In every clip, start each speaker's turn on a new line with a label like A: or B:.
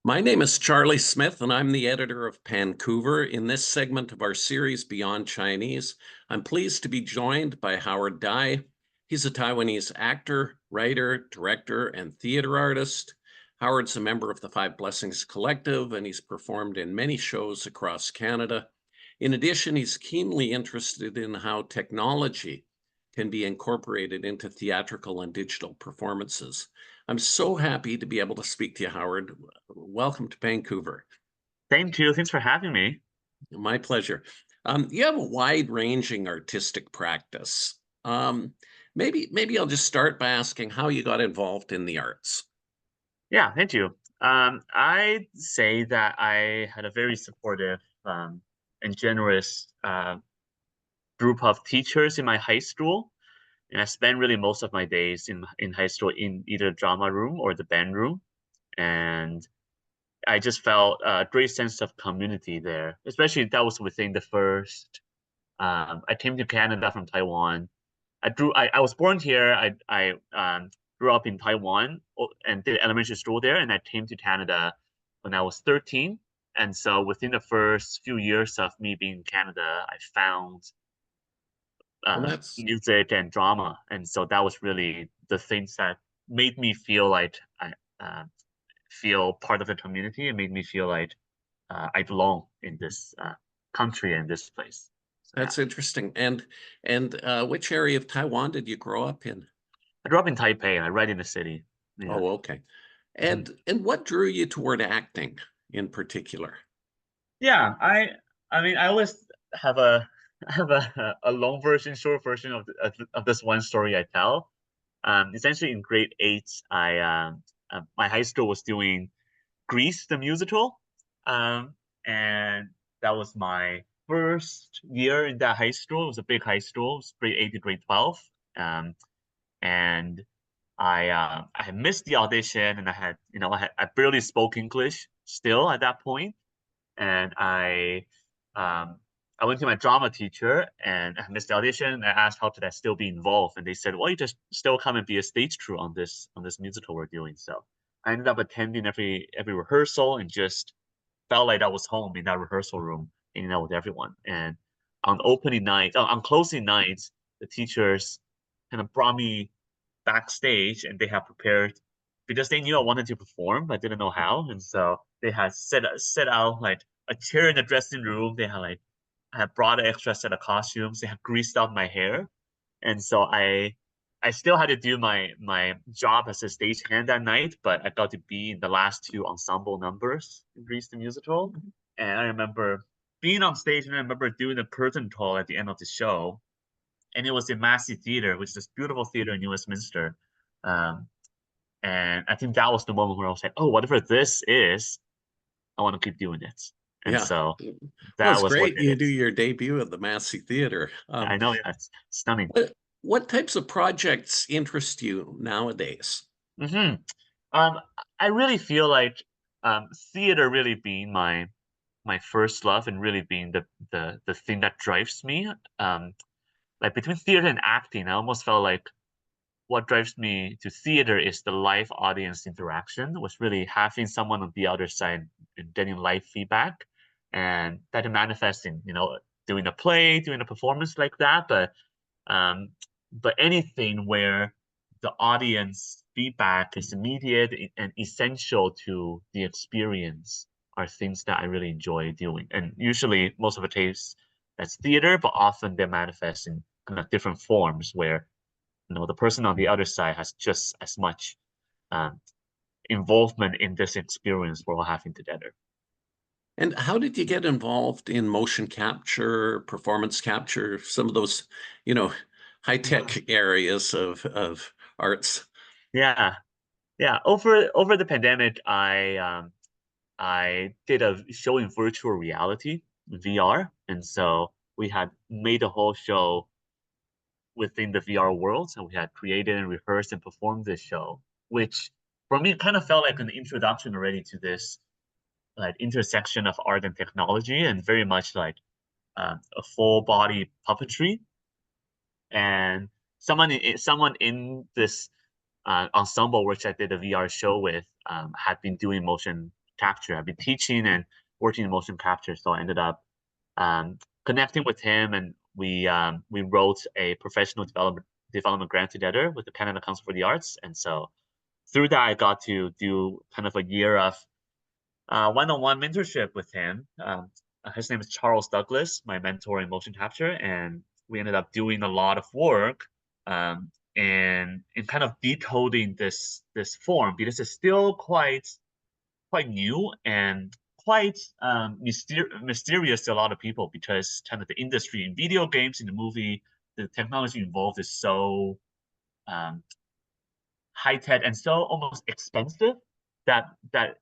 A: My name is Charlie Smith, and I'm the editor of Pancouver. In this segment of our series, Beyond Chinese, I'm pleased to be joined by Howard Dai. He's a Taiwanese actor, writer, director, and theater artist. Howard's a member of the Five Blessings Collective, and he's performed in many shows across Canada. In addition, he's keenly interested in how technology can be incorporated into theatrical and digital performances. I'm so happy to be able to speak to you, Howard. Welcome to Vancouver.
B: Thank you. Thanks for having me.
A: My pleasure. You have a wide-ranging artistic practice. Maybe I'll just start by asking how you got involved in the arts.
B: Yeah, thank you. I'd say that I had a very supportive and generous group of teachers in my high school, and I spent really most of my days in high school in either drama room or the band room, and I just felt a great sense of community there. Especially that was within the first. I came to Canada from Taiwan. I was born here. I grew up in Taiwan and did elementary school there, and I came to Canada when I was 13. And so within the first few years of me being in Canada, I found
A: Well, that's
B: music and drama, and so that was really the things that made me feel like I feel part of the community and made me feel like I belong in this country and this place. So yeah,
A: that's interesting. And which area of Taiwan did you grow up in?
B: I grew up in Taipei, right in the city. Yeah.
A: Oh, okay.
B: Mhm.
A: And what drew you toward acting in particular?
B: Yeah, I mean I always have a have a long version, short version of this one story I tell. Essentially in grade eight, I my high school was doing Grease the musical, and that was my first year in that high school. It was a big high school, it was grade eight to grade 12, and I had missed the audition, and I had I barely spoke English still at that point, and um I went to my drama teacher and I missed the audition. And I asked how could I still be involved, and they said, "Well, you just still come and be a stage crew on this musical we're doing." So I ended up attending every rehearsal and just felt like I was home in that rehearsal room, hanging out with everyone. And on opening night, on closing nights, the teachers kind of brought me backstage, and they had prepared because they knew I wanted to perform, but didn't know how, and so they had set out like a chair in the dressing room. They had like I had brought an extra set of costumes. They had greased out my hair, and so I still had to do my job as a stagehand that night, but I got to be in the last two ensemble numbers in Grease the Musical. And I remember being on stage, and I remember doing the curtain call at the end of the show, and it was in Massey Theater, which is this beautiful theater in New Westminster. Um, and I think that was the moment where I was like, oh, whatever this is, I want to keep doing it. And
A: Yeah.
B: so
A: Well,
B: that
A: it's
B: was what
A: great
B: did
A: you
B: it.
A: do your debut at the Massey Theater.
B: I know, yeah, it's stunning.
A: What types of projects interest you nowadays?
B: Hmm Um, I really feel like theater really being my first love and really being the thing that drives me. Like between theater and acting, I almost felt like what drives me to theater is the live audience interaction, was really having someone on the other side and getting live feedback, and that manifests in doing a play, doing a performance like that, um, but anything where the audience feedback is immediate and essential to the experience are things that I really enjoy doing. And usually, most of the case, that's theater, but often they manifest in kind of different forms where the person on the other side has just as much um, involvement in this experience we're all having together.
A: And how did you get involved in motion capture, performance capture, some of those, you know, high-tech areas of arts?
B: Yeah, yeah. Over the pandemic, I did a show in virtual reality, VR, and so we had made a whole show within the VR world, and we had created and rehearsed and performed this show, which for me kind of felt like an introduction already to this like intersection of art and technology, and very much like a full body puppetry. And someone in this ensemble which I did a VR show with had been doing motion capture. I've been teaching and working in motion capture, so I ended up connecting with him, and we wrote a professional development grant together with the Canada Council for the Arts, and so through that I got to do kind of a year of one-on-one mentorship with him. His name is Charles Douglas, my mentor in motion capture, and we ended up doing a lot of work and in kind of decoding this form because it's still quite new and quite mysterious to a lot of people because kind of the industry in video games, in the movie, the technology involved is so um, high tech and so almost expensive that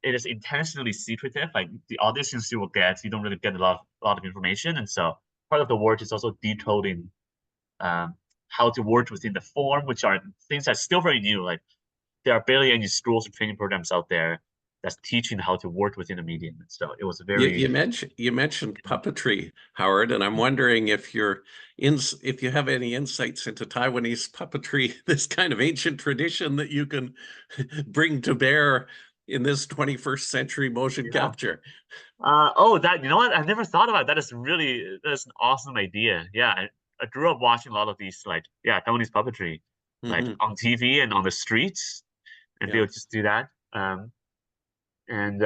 B: it is intentionally secretive. Like the auditions you will get, you don't really get a lot of information, and so part of the work is also decoding um, how to work within the form, which are things that's still very new. Like there are barely any schools or training programs out there that's teaching how to work within a medium. So it was
A: You,
B: very
A: you mentioned you mentioned puppetry, Howard, and I'm wondering if you have any insights into Taiwanese puppetry, this kind of ancient tradition that you can bring to bear in this 21st century motion
B: yeah.
A: capture.
B: Oh, that you know what? I never thought about that. That's an awesome idea. Yeah, I grew up watching a lot of these like Taiwanese puppetry, like
A: Hmm.
B: on TV and on the streets, and they
A: Yeah.
B: would just do that. And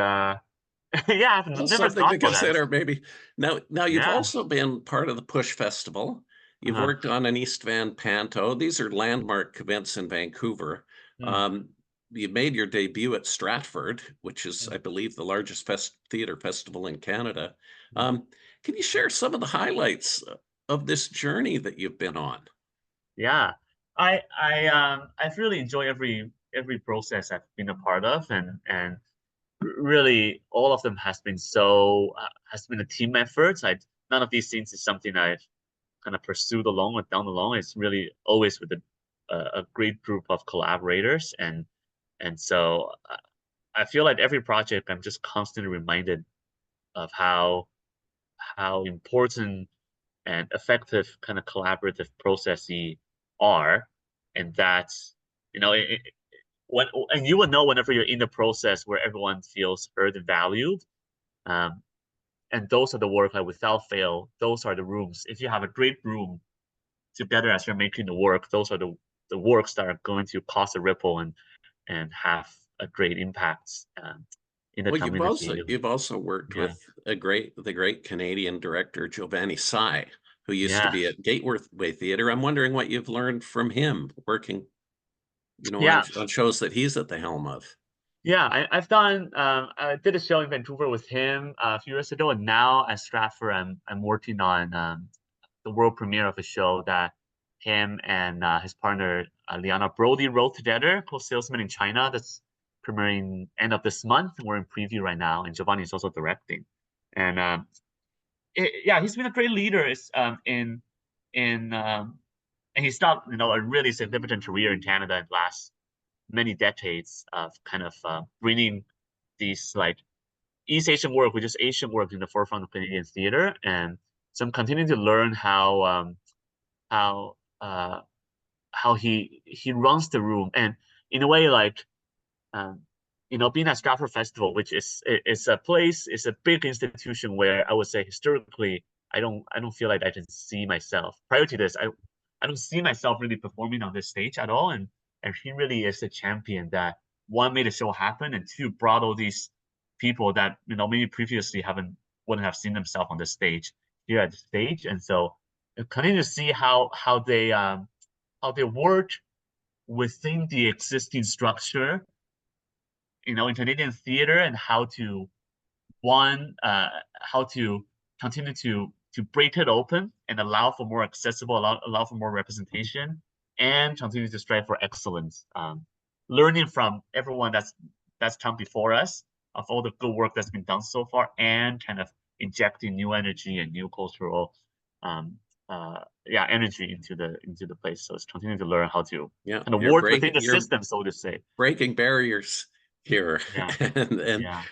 B: yeah, I've
A: Well,
B: never
A: something
B: thought
A: to
B: about that.
A: consider, maybe. Now you've
B: Yeah.
A: also been part of the Push Festival. You've
B: Uh-huh.
A: worked on an East Van Panto. These are landmark events in Vancouver.
B: Mm,
A: Um, you made your debut at Stratford, which is,
B: mm,
A: I believe, the largest theater festival in Canada.
B: mm.
A: Can you share some of the highlights of this journey that you've been on?
B: Yeah. I've really enjoyed every process I've been a part of, and really all of them has been a team effort. None of these things is something I've kind of pursued alone or down alone. It's really always with a great group of collaborators, and so I feel like every project I'm just constantly reminded of how important and effective kind of collaborative processes are, and that when and you will know whenever you're in the process where everyone feels heard and valued. Um, and those are the work like without fail, those are the rooms. If you have a great room together as you're making the work, those are the works that are going to cause a ripple and have a great impact in the
A: Well,
B: community.
A: you've also worked
B: Yeah,
A: with the great Canadian director Giovanni Sai, who used to
B: yeah,
A: be at Gateway Theatre. I'm wondering what you've learned from him working,
B: yeah,
A: on shows that he's at the helm of.
B: yeah. I've done. I did a show in Vancouver with him a few years ago, and now at Stratford, I'm working on the world premiere of a show that him and his partner Liana Brody wrote together called Salesman in China. That's premiering end of this month. We're in preview right now, and Giovanni is also directing. And yeah, he's been a great leader. In and he's got a really significant career in Canada in the last many decades of kind of bringing these like East Asian work, which is Asian work, in the forefront of Canadian theater. And so I'm continuing to learn how how he runs the room, and in a way like um, being at Stratford Festival, which is a place, it's a big institution where I would say historically, I don't feel like I can see myself. Prior to this, I don't see myself really performing on this stage at all. And he really is a champion that one made the show happen, and two brought all these people that maybe previously wouldn't have seen themselves on the stage here at the stage. And so continue to see how they work within the existing structure, in Canadian theater, and how to continue to break it open and allow for more accessible, allow for more representation, and continue to strive for excellence. Learning from everyone that's come before us of all the good work that's been done so far, and kind of injecting new energy and new cultural um, energy into the place. So it's continuing to learn how to
A: Yeah,
B: kind of work within the
A: you're
B: system, so to say.
A: breaking barriers here,
B: Yeah,
A: and
B: yeah.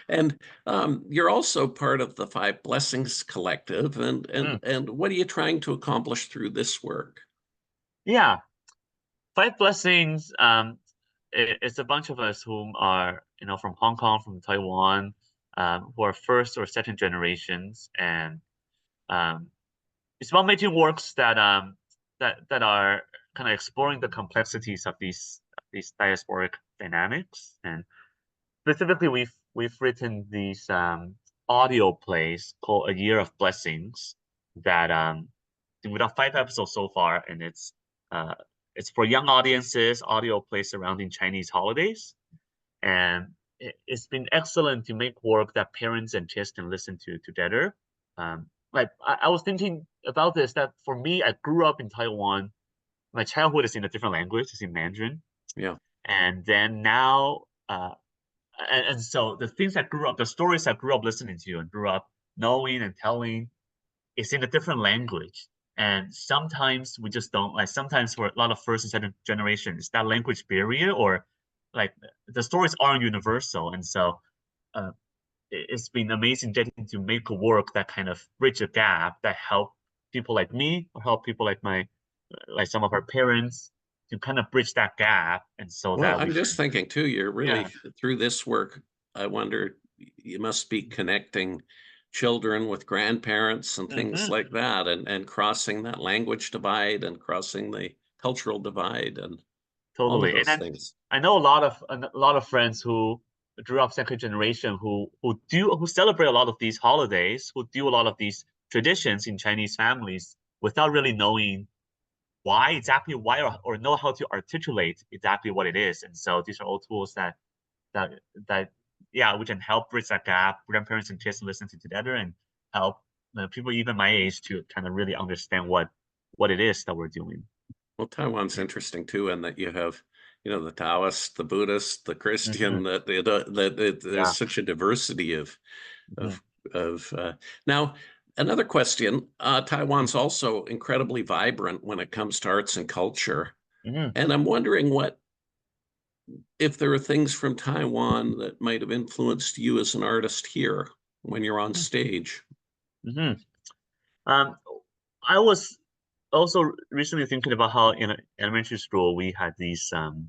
A: you're also part of the Five Blessings Collective.
B: Mm.
A: And what are you trying to accomplish through this work?
B: Yeah, Five Blessings. It's a bunch of us whom are from Hong Kong, from Taiwan. who are first or second generations, and um, it's about making works that are kind of exploring the complexities of these diasporic dynamics. And specifically, we've written these audio plays called A Year of Blessings that we have 5 episodes so far, and uh, it's for young audiences, audio plays surrounding Chinese holidays. And it's been excellent to make work that parents and kids can listen to together. Like I was thinking about this, that for me, I grew up in Taiwan. My childhood is in a different language, it's in Mandarin.
A: Yeah.
B: And then now, and so the things I grew up, the stories I grew up listening to and grew up knowing and telling, is in a different language. And sometimes we just don't like. Sometimes for a lot of first and second generation, it's that language barrier, or like the stories aren't universal. And so uh, it's been amazing getting to make a work that kind of bridge a gap that help people like me, or help people like like some of our parents, to kind of bridge that gap, and so
A: Well,
B: that we
A: I'm just
B: can,
A: thinking too, you're
B: yeah.
A: really through this work, I wonder, you must be connecting children with grandparents and things
B: Hmm.
A: like that, and crossing that language divide and crossing the cultural divide and all of
B: Totally. And
A: those
B: then
A: things.
B: I know a lot of friends who grew up second generation, who celebrate a lot of these holidays, who do a lot of these traditions in Chinese families without really knowing why, or know how to articulate exactly what it is. And so these are all tools that that yeah, we can help bridge that gap, grandparents and kids listen to together, and help people even my age to kind of really understand what it is that we're doing.
A: Well, Taiwan's interesting too, in that you have, the Taoist, the Buddhist, the
B: Hmm.
A: Christian, that
B: Yeah.
A: there's such a diversity
B: Hmm.
A: of now. Another question, Taiwan's also incredibly vibrant when it comes to arts and culture.
B: Hmm.
A: And I'm wondering if there are things from Taiwan that might have influenced you as an artist here when you're on stage.
B: Hmm. Um, I was also recently thinking about how in elementary school we had these the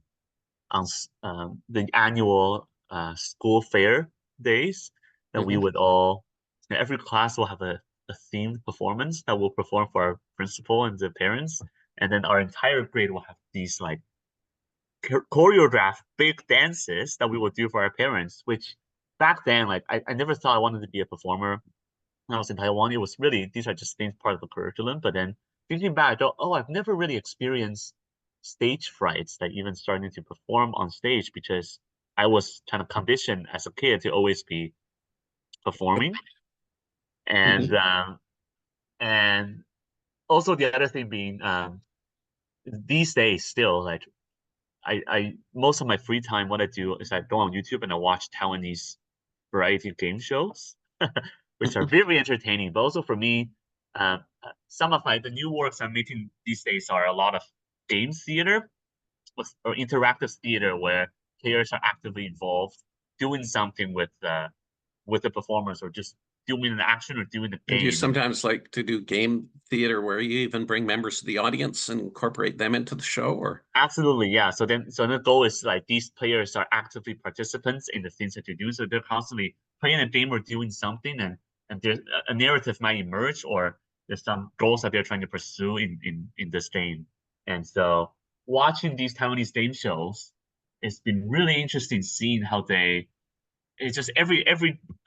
B: annual school fair days that we
A: Mhm.
B: would all, every class will have a themed performance that we'll perform for our principal and the parents, and then our entire grade will have these like choreographed big dances that we would do for our parents. Which back then, like I never thought I wanted to be a performer when I was in Taiwan. It was really, these are just things part of the curriculum. But then thinking back, I thought, oh, I've never really experienced stage frights, that even starting to perform on stage, because I was kind of conditioned as a kid to always be performing. And
A: Mhm.
B: and also the other thing being, these days still, like I most of my free time, what I do is I go on YouTube and I watch Taiwanese variety game shows, which are very entertaining. But also for me, some of the new works I'm making these days are a lot of game theater, or interactive theater, where players are actively involved, doing something with the performers, or just doing an action or doing a
A: And do you
B: game. And
A: sometimes like to do game theater where you even bring members of the audience and incorporate them into the show, or?
B: absolutely, yeah. So the goal is like these players are actively participants in the things that they do. So they're constantly playing a game or doing something, and there's a narrative might emerge, or there's some goals that they're trying to pursue in this game. And so watching these Taiwanese game shows, it's been really interesting seeing how it's just every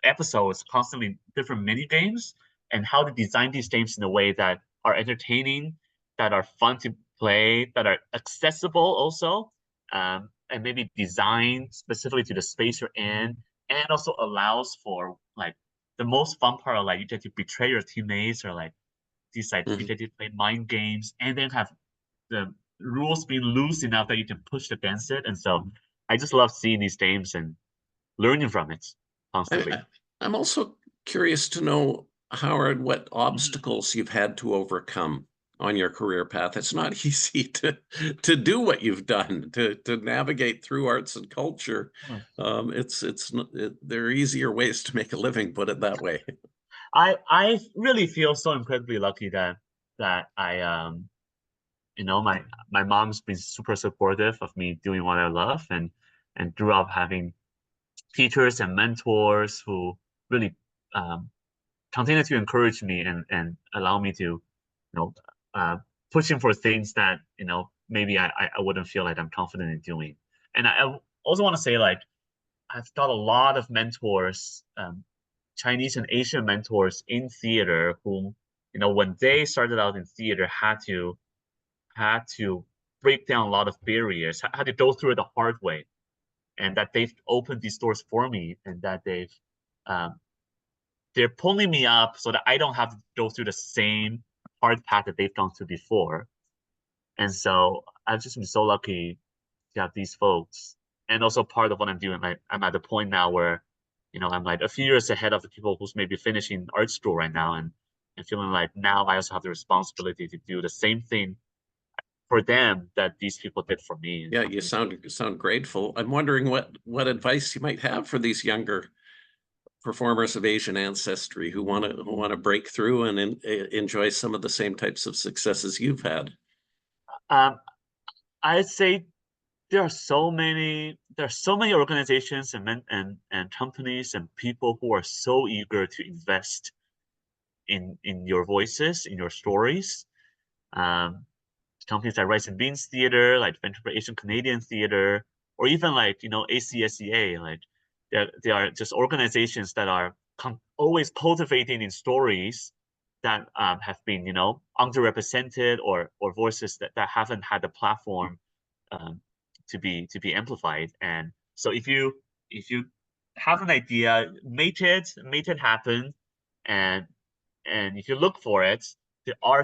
B: episode is constantly different mini games, and how to design these games in a way that are entertaining, that are fun to play, that are accessible also, and maybe designed specifically to the space you're in, and also allows for like the most fun part of, like, you get to betray your teammates, or like these, like, you
A: Mhm.
B: get to play mind games, and then have the rules being loose enough that you can push against it. And so I just love seeing these games and learning from it
A: I,
B: constantly.
A: I- I'm also curious to know, Howard, what
B: Mhm.
A: obstacles you've had to overcome on your career path. It's not easy to do what you've done, to navigate through arts and culture.
B: Hmm.
A: There are easier ways to make a living, put it that way.
B: I really feel so incredibly lucky that I my mom's been super supportive of me doing what I love, and grew up having teachers and mentors really continue to encourage me and allow me to, uh, pushing for things that maybe I wouldn't feel like I'm confident in doing. And I also want to say, like, I've got a lot of mentors, Chinese and Asian mentors in theater, whom when they started out in theater had to break down a lot of barriers, had to go through it the hard way, and that they've opened these doors for me, and that um, they're pulling me up so that I don't have to go through the same hard path that they've gone through before. And so I've just been so lucky to have these folks. And also part of what I'm doing, like I'm at the point now where, I'm like a few years ahead of the people who's maybe finishing art school right now, and feeling like now I also have the responsibility to do the same thing for them that these people did for me.
A: Yeah, you sound grateful. I'm wondering what advice you might have for these younger performers of Asian ancestry who want to break through and enjoy some of the same types of successes you've had.
B: Um, I'd say there are so many organizations and companies and people who are so eager to invest in your voices, in your stories. Um, Companies like Rice and Beans Theater, like Vancouver Asian Canadian Theater, or even like ACSEA, like they are just organizations that are always cultivating in stories that have been underrepresented, or voices that haven't had the platform um, to be amplified. And so if you have an idea, make it happen, and if you look for it, there are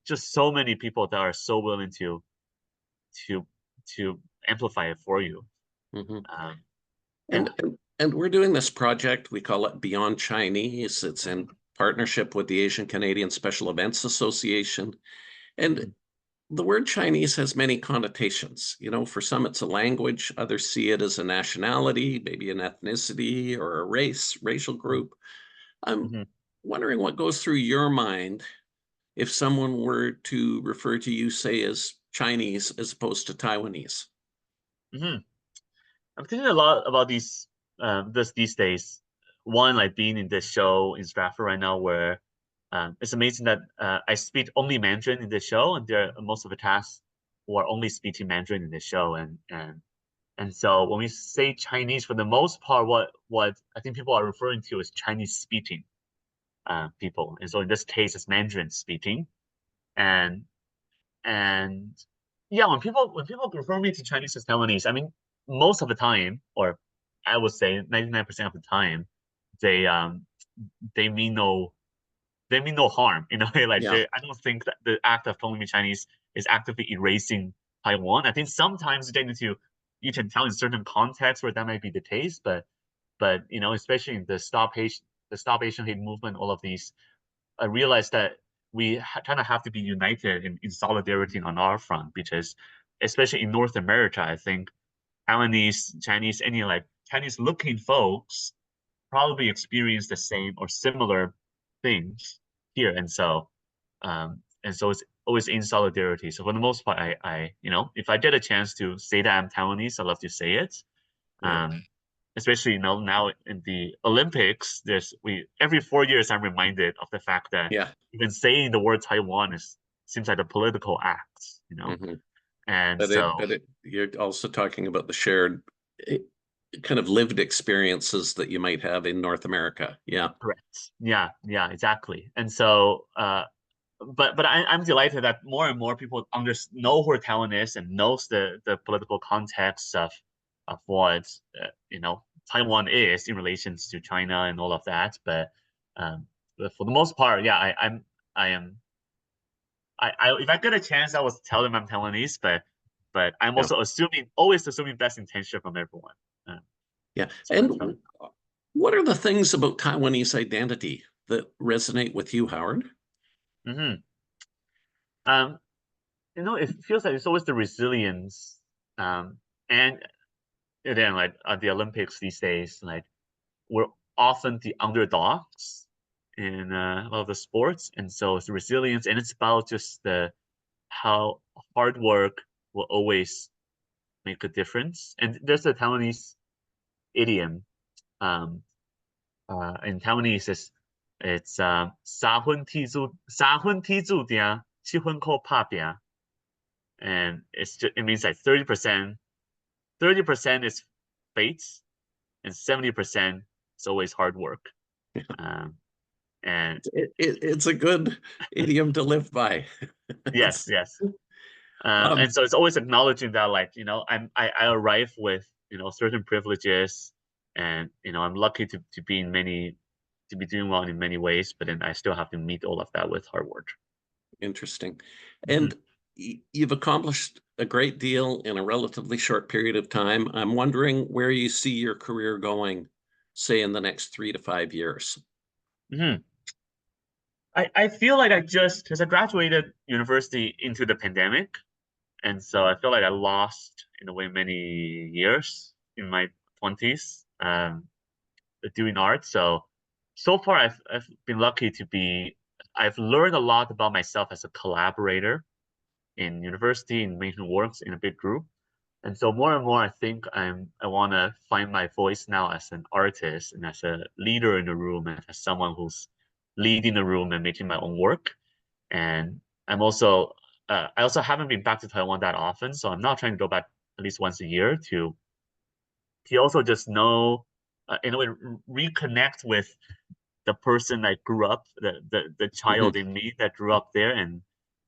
B: just so many people that are so willing to to amplify it for you.
A: Mhm.
B: Um,
A: And,
B: yeah.
A: and and we're doing this project. We call it Beyond Chinese. It's in partnership with the Asian Canadian Special Events Association. And
B: Mhm.
A: the word Chinese has many connotations. For some, it's a language. Others see it as a nationality, maybe an ethnicity or a racial group. I'm
B: Mhm.
A: wondering what goes through your mind if someone were to refer to you, say, as Chinese as opposed to Taiwanese.
B: Mhm. I'm thinking a lot about these days. One, like being in this show in Stratford right now, where it's amazing that I speak only Mandarin in the show, and there are most of the cast who are only speaking Mandarin in the show, and so when we say Chinese, for the most part, what I think people are referring to is Chinese speaking people, and so in this case, it's Mandarin speaking, and and yeah, when people refer me to Chinese as Taiwanese, I mean, most of the time, or I would say 99% of the time, they um they mean no harm. Like
A: Yeah,
B: I don't think that the act of calling me Chinese is actively erasing Taiwan. I think sometimes they need to you can tell in certain contexts where that might be the case, but especially in the Stop Asian Hate movement, all of these, I realized that we kind of have to be united in solidarity on our front, because especially in North America, I think Taiwanese, Chinese, any like Chinese looking folks probably experience the same or similar things here. And so it's always in solidarity. So for the most part, if I get a chance to say that I'm Taiwanese, I love to say it.
A: yeah,
B: Um, Especially now in the Olympics, there's we every 4 years I'm reminded of the fact that
A: yeah.
B: even saying the word Taiwan is seems like a political act.
A: Mhm.
B: And
A: But
B: so
A: you're also talking about the shared eh, kind of lived experiences that you might have in North America. Yeah,
B: correct. Yeah, yeah, exactly. And so but I'm delighted that more and more people know who talent is and knows the political context of what Taiwan is in relations to China and all of that. Um, but for the most part, yeah, I am if I get a chance, I will tell them I'm Taiwanese, but I'm
A: yeah,
B: also always assuming best intention from everyone. Uh,
A: yeah.
B: so when I tell
A: And what are the things about Taiwanese identity that resonate with you, Howard?
B: them. Um, it feels like it's always the resilience, and then like at the Olympics these days, like we're often the underdogs in a lot of the sports, and so it's resilience, and it's about just the how hard work will always make a difference. And there's a Taiwanese idiom, um, in Taiwanese it's 三分天注定，七分靠打拼， and it means like 30% is fate, and 70% is always hard work. Um, and
A: It's a good idiom to live by.
B: yes, yes.
A: Um,
B: And so it's always acknowledging that, like, I arrive with, certain privileges, and I'm lucky to be in many, to be doing well in many ways, but then I still have to meet all of that with hard work.
A: Interesting.
B: Mhm.
A: And you've accomplished a great deal in a relatively short period of time. I'm wondering where you see your career going, say, in the next 3 to 5 years.
B: Mhm. I feel like because I graduated university into the pandemic, and so I feel like I lost in a way many years in my 20s, doing art. So far I've been lucky to be. I've learned a lot about myself as a collaborator in university, in making works in a big group. And so more and more, I think I want to find my voice now as an artist and as a leader in the room, and as someone who's leading the room and making my own work. And I also haven't been back to Taiwan that often, so I'm not trying to go back at least once a year to also just know, in a way, reconnect with the person I grew up, the
A: Mhm.
B: child in me that grew up there, and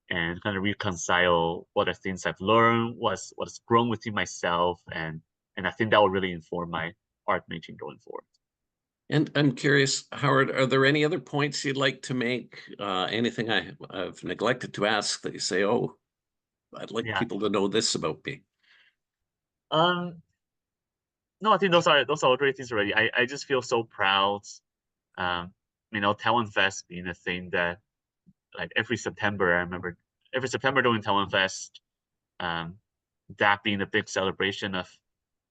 B: kind of reconcile what are things I've learned, what's grown within myself, and I think that will really inform my art making going forward.
A: And I'm curious, Howard, are there any other points you'd like to make? Anything I've neglected to ask that you say, oh, I'd like
B: Yeah.
A: people to know this about me?
B: Um. No, I think those are all great things already. I just feel so proud. Um. Taiwan Fest being a thing that, like, every September, I remember every September during Taiwan Fest, um, that being a big celebration of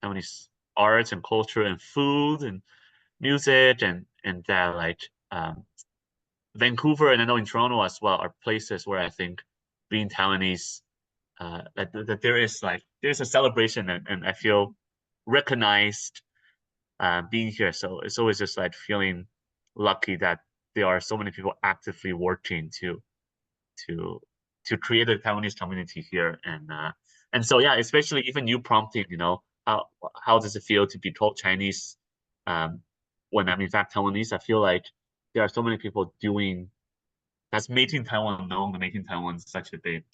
B: Taiwanese arts and culture and food and music, and that, like, Vancouver, and I know in Toronto as well, are places where I think being Taiwanese, that there's a celebration, and I feel recognized, being here. So it's always just like feeling lucky that there are so many people actively working to to create a Taiwanese community here, and so, yeah, especially even you prompting, how does it feel to be told Chinese, um, when I'm in fact Taiwanese? I feel like there are so many people doing that's making Taiwan known, and making Taiwan such a big,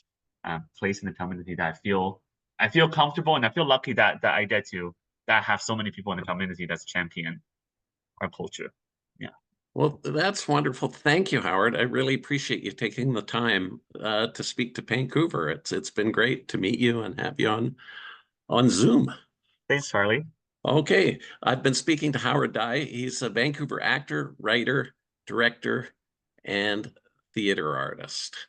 B: place in the community, that I feel comfortable, and I feel lucky that I get to that have so many people in the community that's champion our culture. Yeah.
A: Well, that's wonderful. Thank you, Howard. I really appreciate you taking the time to speak to Vancouver. It's been great to meet you and have you on Zoom.
B: Thanks, Charlie.
A: Okay, I've been speaking to Howard Dai. He's a Vancouver actor, writer, director, and theater artist.